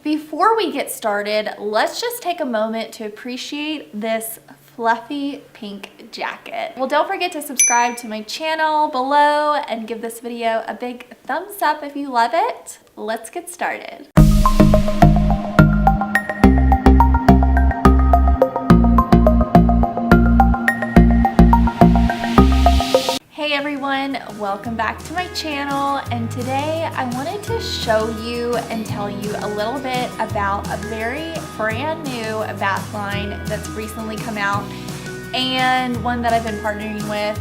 Before we get started, let's just take a moment to appreciate this fluffy pink jacket. Well, don't forget to subscribe to my channel below and give this video a big thumbs up if you love it. Let's get started. Hey everyone, welcome back to my channel, and today I wanted to show you and tell you a little bit about a very brand new bath line that's recently come out, and one that I've been partnering with,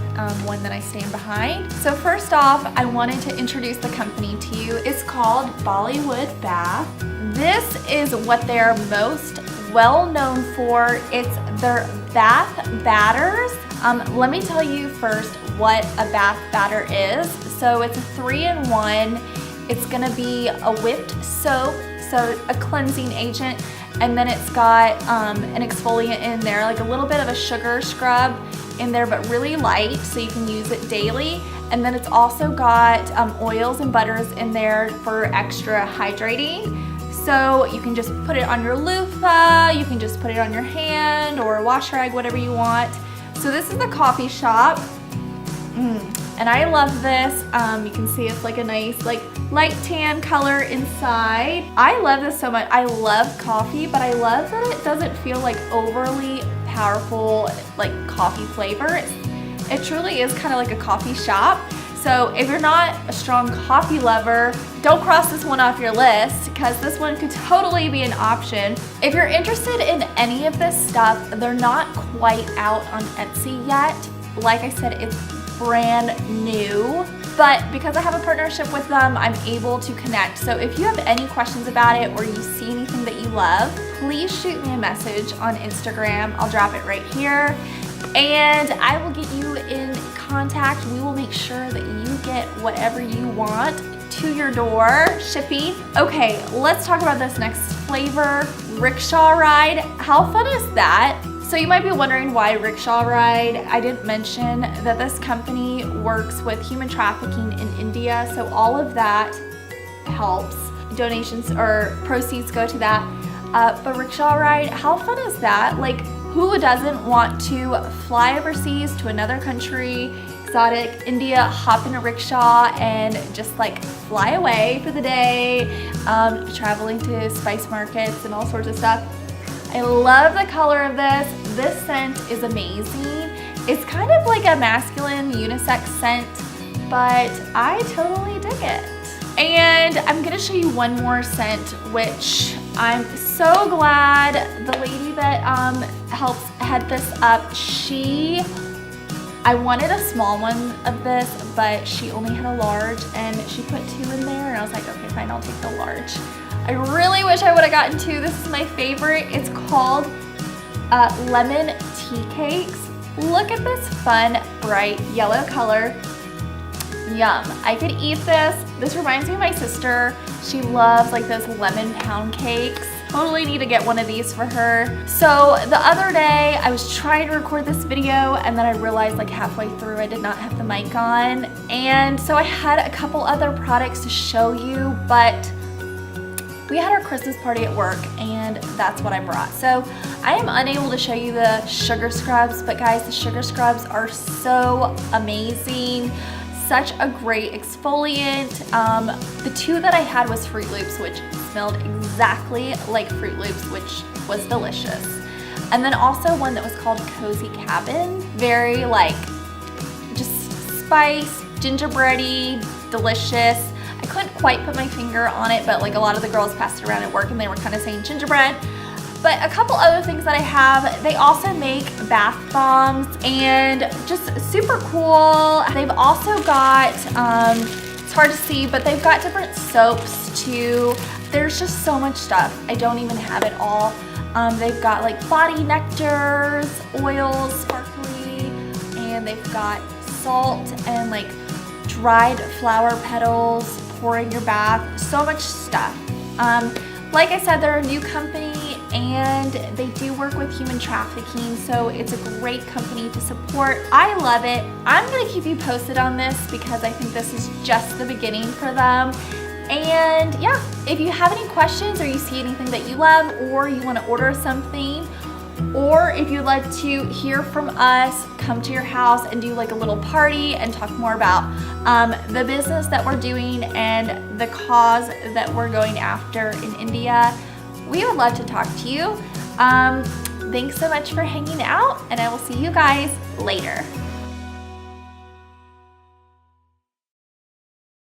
one that I stand behind. So first off, I wanted to introduce the company to you. It's called Bollywood Bath. This is what they're most well known for. It's their bath batters. Let me tell you first what a bath batter is. So it's a 3-in-1. It's gonna be a whipped soap, so a cleansing agent, and then it's got an exfoliant in there, like a little bit of a sugar scrub in there, but really light, so you can use it daily. And then it's also got oils and butters in there for extra hydrating. So you can just put it on your loofah, you can just put it on your hand or a wash rag, whatever you want. So this is the coffee shop. And I love this. You can see it's like a nice like light tan color inside. I love this so much. I love coffee, but I love that it doesn't feel like overly powerful like coffee flavor. It truly is kind of like a coffee shop. So if you're not a strong coffee lover, don't cross this one off your list, because this one could totally be an option. If you're interested in any of this stuff, they're not quite out on Etsy yet. Like I said, it's brand new, but because I have a partnership with them, I'm able to connect. So if you have any questions about it or you see anything that you love, please shoot me a message on Instagram. I'll drop it right here, and I will get you in contact. We will make sure that you get whatever you want to your door, shipping. Okay, let's talk about this next flavor, rickshaw ride. How fun is that? So you might be wondering why rickshaw ride. I didn't mention that this company works with human trafficking in India, so all of that helps. Donations or proceeds go to that. But rickshaw ride, how fun is that? Like, who doesn't want to fly overseas to another country, exotic India, hop in a rickshaw and just like fly away for the day, traveling to spice markets and all sorts of stuff. I love the color of this. This scent is amazing. It's kind of like a masculine unisex scent, but I totally dig it. And I'm gonna show you one more scent, which I'm so glad the lady that helps head this up, I wanted a small one of this, but she only had a large, and she put 2 in there, and I was like, okay, fine, I'll take the large. I really wish I would have gotten 2. This is my favorite. It's called Lemon Tea Cakes. Look at this fun, bright yellow color. Yum. I could eat this. This reminds me of my sister. She loves like those lemon pound cakes. Totally need to get one of these for her. So the other day I was trying to record this video, and then I realized like halfway through I did not have the mic on. And so I had a couple other products to show you, but we had our Christmas party at work, and that's what I brought. So I am unable to show you the sugar scrubs, but guys, the sugar scrubs are so amazing. Such a great exfoliant. The 2 that I had was Fruit Loops, which smelled exactly like Fruit Loops, which was delicious. And then also one that was called Cozy Cabin. Very like just spice, gingerbready, delicious. I couldn't quite put my finger on it, but like a lot of the girls passed it around at work and they were kind of saying gingerbread. But a couple other things that I have, they also make bath bombs, and just super cool. They've also got, it's hard to see, but they've got different soaps too. There's just so much stuff. I don't even have it all. They've got like body nectars, oils, sparkly, and they've got salt and like dried flower petals, pour in your bath, so much stuff. Like I said, they're a new company and they do work with human trafficking, so it's a great company to support. I love it. I'm gonna keep you posted on this because I think this is just the beginning for them. And yeah, if you have any questions or you see anything that you love or you want to order something, or if you'd like to hear from us, come to your house and do like a little party and talk more about the business that we're doing and the cause that we're going after in India, we would love to talk to you. Thanks so much for hanging out, and I will see you guys later.